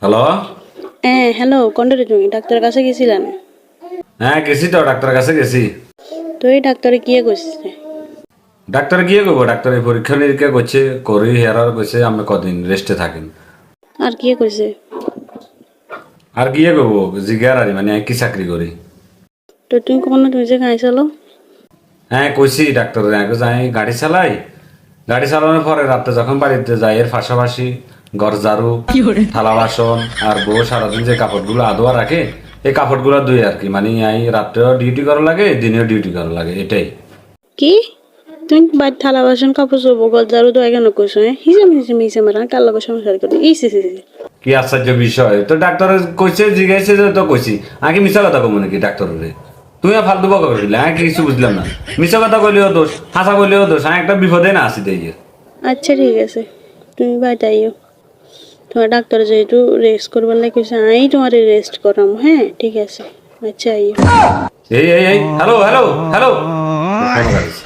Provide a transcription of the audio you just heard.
Hello. হ্যাঁ hello, কোনটা রে তুমি ডাক্তারের কাছে গেছিলেন? হ্যাঁ গেছি তো, ডাক্তারের কাছে গেছি। তো এই ডাক্তারে কি কইছে? ডাক্তারে গিয়ে করবো, ডাক্তারের পরীক্ষা নিরীক্ষা করছে, করি হেরার করছে আমি কদিন রেস্টে থাকেন। আর কি কইছে? আর গিয়ে করবো জিজ্ঞার আর মানে কি চাকরি করি। তো তুমি কখনো তুমি যে খাইছালো? হ্যাঁ কইছি ডাক্তার যাই গাড়ি চালাই, গাড়ি চালানোর পরে রাত্রে যখন বাড়িতে যাই এর পাশাপাশি ঘর ঝাড়ু, থালা বাসন আর বউ সারাদিন যে কাপড়গুলো আধোয়া রাখে এই কাপড়গুলো ধুই আর কি, মানে এই রাত্রেও ডিউটি করা লাগে দিনেও ডিউটি করা লাগে এটাই। কি তুমি বাদ থালা বাসন কাপড় চোপড় ঘর ঝাড়ু তো কেন কইছো? মিছে মারা কার লগে সংসার করে কি আশ্চর্য বিষয়, তো ডাক্তার কইছে জিজ্ঞাসা যে তো কইছি আগে মিশা কথা কমো নাকি ডাক্তারের? তুমি ফালতু বকা করছিলে, আমি কিছু বুঝলাম না। মিশা কথা কইলেও দোষ, হাসা কইলেও দোষ, আমি একটা বিপদে না আসি দেখি। আচ্ছা ঠিক আছে, তুমি বাড়িতে আইও। তোমার ডাক্তার যেহেতু রেস্ট করবার লাগে কইছে আমি তোমার রেস্ট করাম। হ্যাঁ ঠিক আছে, আচ্ছা আইও। এই হ্যালো হ্যালো হ্যালো, ফোন করিস।